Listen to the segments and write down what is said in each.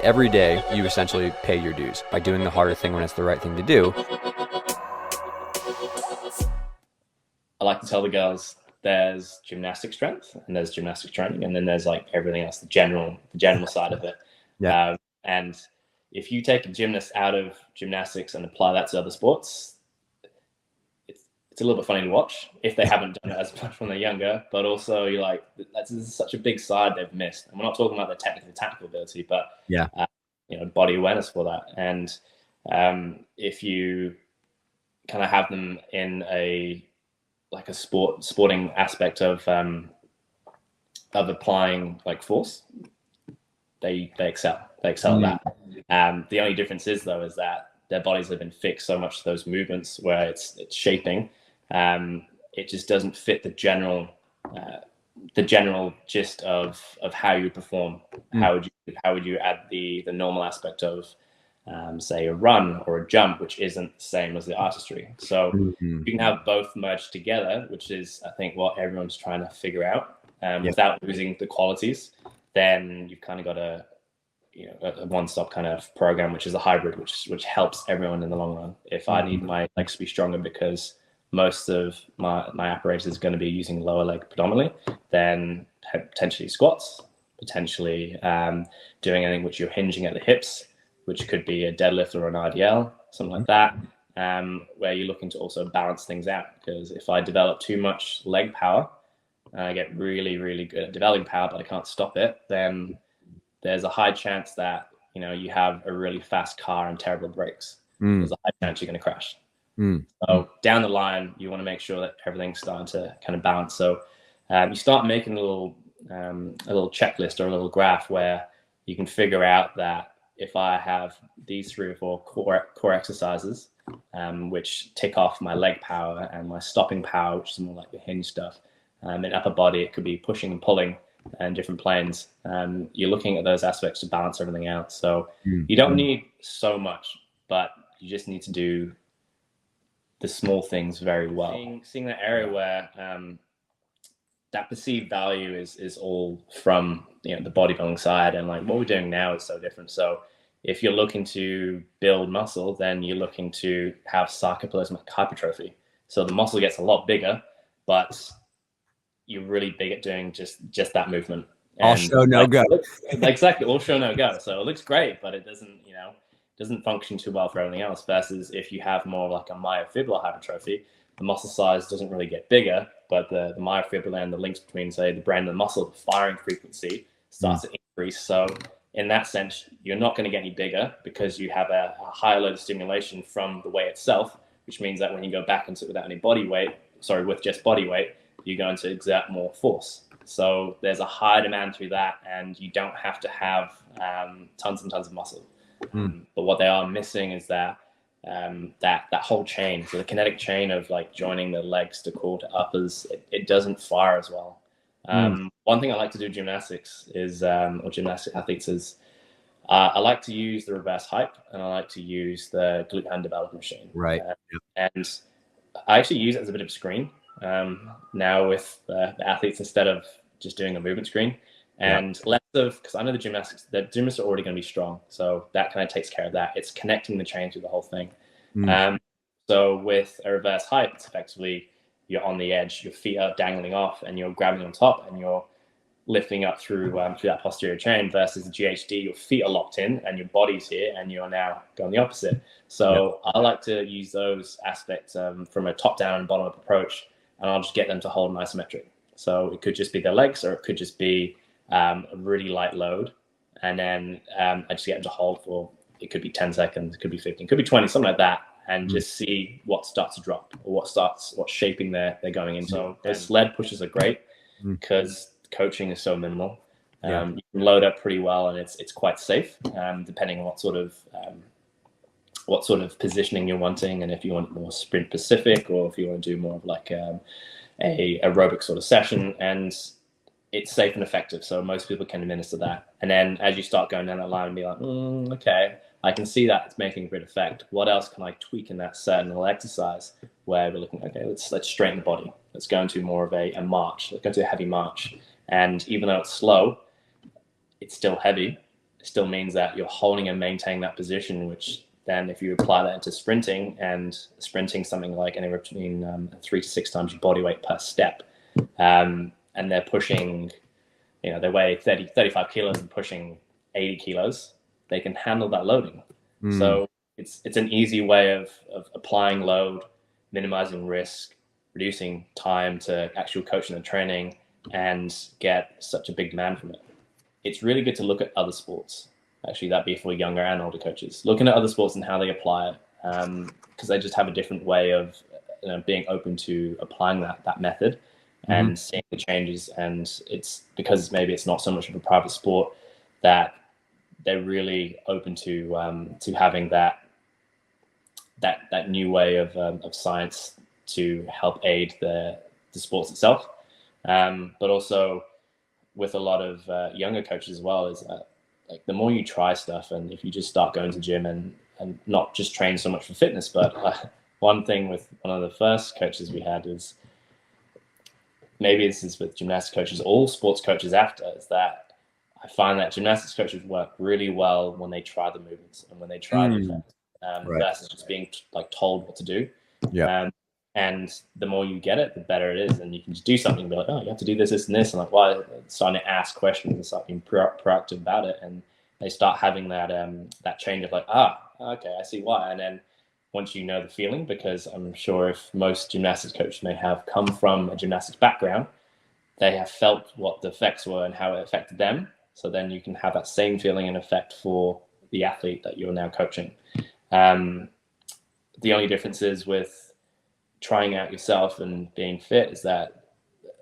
Every day, you essentially pay your dues by doing the harder thing when it's the right thing to do. I like to tell the girls there's gymnastic strength and there's gymnastic training, and then there's like everything else, the general side of it. Yeah. And if you take a gymnast out of gymnastics and apply that to other sports, it's a little bit funny to watch if they haven't done it as much when they're younger, but also you're like, that's such a big side they've missed. And we're not talking about the tactical ability, but Yeah. Body awareness for that. And if you kind of have them in a sporting aspect of applying like force, they excel at that. The only difference is though is that their bodies have been fixed so much to those movements where it's shaping. It just doesn't fit the general gist of how you perform. How would you add the normal aspect of say a run or a jump, which isn't the same as the artistry. So you can have both merged together, which is I think what everyone's trying to figure out, without losing the qualities. Then you've kind of got a one-stop kind of program, which is a hybrid, which helps everyone in the long run. If I need my legs to be stronger because most of my apparatus is going to be using lower leg predominantly, then potentially squats, potentially doing anything which you're hinging at the hips, which could be a deadlift or an RDL, something like that, where you're looking to also balance things out. Because if I develop too much leg power and I get really, really good at developing power, but I can't stop it, then there's a high chance that you have a really fast car and terrible brakes. There's a high chance you're going to crash. So down the line, you want to make sure that everything's starting to kind of balance. So you start making a little checklist or a little graph where you can figure out that if I have these 3 or 4 core exercises, which tick off my leg power and my stopping power, which is more like the hinge stuff, in upper body, it could be pushing and pulling and different planes. You're looking at those aspects to balance everything out. So you don't need so much, but you just need to do the small things very well. Seeing that area where that perceived value is all from the bodybuilding side, and like what we're doing now is so different. So if you're looking to build muscle, then you're looking to have sarcoplasmic hypertrophy. So the muscle gets a lot bigger, but you're really big at doing just that movement. All show, no go. Exactly, all show, no go. So it looks great, but it doesn't function too well for everything else. Versus if you have more like a myofibrillar hypertrophy, the muscle size doesn't really get bigger, but the myofibrillar and the links between, say, the brain and the muscle, the firing frequency starts to increase. So in that sense, you're not going to get any bigger because you have a higher load of stimulation from the weight itself, which means that when you go back into it without any with just body weight, you're going to exert more force. So there's a high demand through that, and you don't have to have tons and tons of muscle. But what they are missing is that whole chain. So the kinetic chain of like joining the legs to core to uppers, it doesn't fire as well. One thing I like to do in gymnastics is, or gymnastic athletes is, I like to use the reverse hype, and I like to use the glute hand development machine. Right. And I actually use it as a bit of a screen now with the athletes, instead of just doing a movement screen. And less of, because I know the gymnasts are already going to be strong. So that kind of takes care of that. It's connecting the chain through the whole thing. So with a reverse hype, it's effectively you're on the edge, your feet are dangling off and you're grabbing on top and you're lifting up through that posterior chain, versus the GHD, your feet are locked in and your body's here and you're now going the opposite. So I like to use those aspects from a top down and bottom up approach, and I'll just get them to hold an isometric. So it could just be their legs, or it could just be a really light load, and then I just get them to hold for, it could be 10 seconds, it could be 15, it could be 20, something like that, and just see what starts to drop or what shaping they're going into. So those sled pushes are great because coaching is so minimal. You can load up pretty well, and it's quite safe, depending on what sort of positioning you're wanting, and if you want more sprint specific, or if you want to do more of like a aerobic sort of session. And it's safe and effective, so most people can administer that. And then as you start going down that line and be like, okay, I can see that it's making a great effect. What else can I tweak in that certain little exercise where we're looking, okay, let's straighten the body. Let's go into more of a march. Let's go into a heavy march. And even though it's slow, it's still heavy. It still means that you're holding and maintaining that position, which then if you apply that into sprinting, and sprinting something like anywhere between 3 to 6 times your body weight per step, and they're pushing, they weigh 35 kilos and pushing 80 kilos, they can handle that loading. So it's an easy way of applying load, minimizing risk, reducing time to actual coaching and training, and get such a big demand from it. It's really good to look at other sports. Actually, that'd be for younger and older coaches. Looking at other sports and how they apply it, because they just have a different way of being open to applying that method and seeing the changes. And it's because maybe it's not so much of a private sport that they're really open to having that new way of science to help aid the sports itself. But also with a lot of younger coaches as well, is that like the more you try stuff, and if you just start going to gym and not just train so much for fitness, but one thing with one of the first coaches we had is, maybe this is with gymnastics coaches, all sports coaches after, is that I find that gymnastics coaches work really well when they try the movements and when they try the effects, versus just being told what to do. And the more you get it, the better it is. And you can just do something and be like, oh, you have to do this, this, and this. And like, why? Starting to ask questions and start being proactive about it. And they start having that change of like, okay, I see why. And then once you know the feeling, because I'm sure if most gymnastics coaches may have come from a gymnastics background, they have felt what the effects were and how it affected them. So then you can have that same feeling and effect for the athlete that you're now coaching. The only difference is with trying out yourself and being fit is that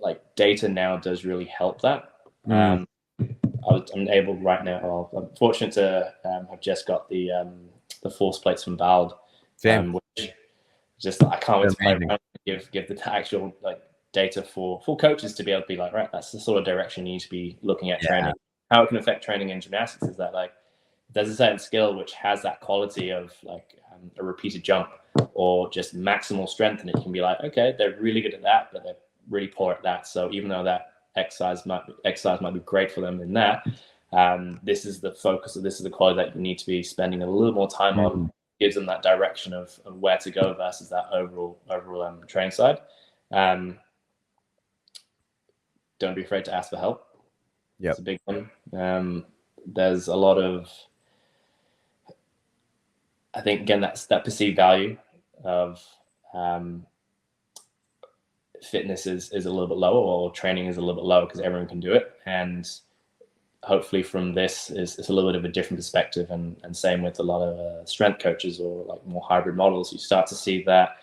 like data now does really help that. I'm able right now, I'm fortunate to have just got the force plates from Bald, which just I can't wait to play around and give the actual like data for coaches to be able to be like, right, that's the sort of direction you need to be looking at training. How it can affect training in gymnastics is that like there's a certain skill which has that quality of like a repeated jump or just maximal strength, and it can be like, okay, they're really good at that, but they're really poor at that. So even though that exercise might be great for them in that, this is the focus, or this is the quality that you need to be spending a little more time on. Gives them that direction of where to go versus that overall training side. Don't be afraid to ask for help. It's a big one. There's a lot of, I think, again, that perceived value of fitness is a little bit lower, or training is a little bit lower because everyone can do it. And hopefully from this is a little bit of a different perspective, and same with a lot of strength coaches or like more hybrid models. You start to see that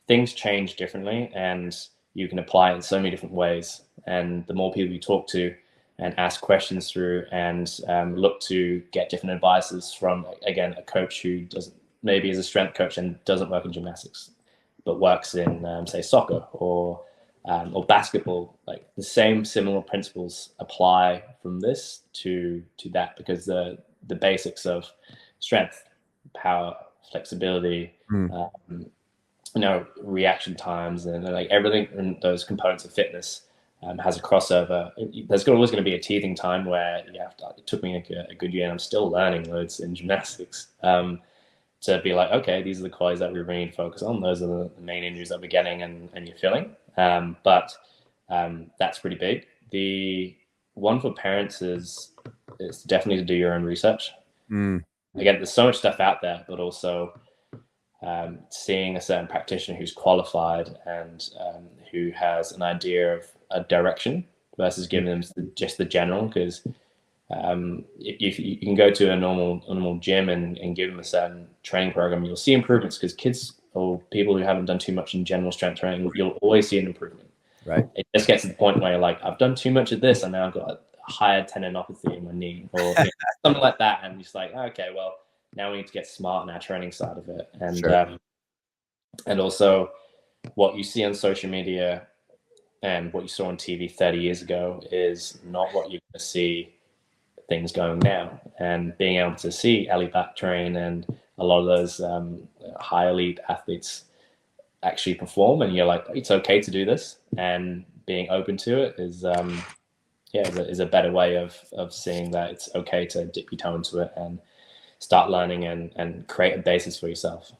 things change differently and you can apply it in so many different ways. And the more people you talk to and ask questions through and look to get different advices from, again, a coach who doesn't, maybe is a strength coach and doesn't work in gymnastics, but works in, say, soccer or basketball, like the same similar principles apply from this to that, because the basics of strength, power, flexibility, reaction times, and like everything in those components of fitness has a crossover. There's always going to be a teething time where it took me a good year, and I'm still learning loads in gymnastics, to be like, okay, these are the qualities that we really need to focus on. Those are the main injuries that we're getting and you're feeling. But that's pretty big. The one for parents is definitely to do your own research. Again, there's so much stuff out there, but also seeing a certain practitioner who's qualified and who has an idea of a direction versus giving them just the general, because if you can go to a normal gym and give them a certain training program, you'll see improvements, because kids or people who haven't done too much in general strength training, you'll always see an improvement. Right. It just gets to the point where you're like, I've done too much of this, and now I've got a higher tendinopathy in my knee, or something like that. And you're just like, okay, well, now we need to get smart in our training side of it. And and also what you see on social media and what you saw on TV 30 years ago is not what you're going to see things going now. And being able to see Ellie back train and a lot of those high elite athletes actually perform, and you're like, it's okay to do this, and being open to it is yeah, is a better way of seeing that it's okay to dip your toe into it and start learning and create a basis for yourself.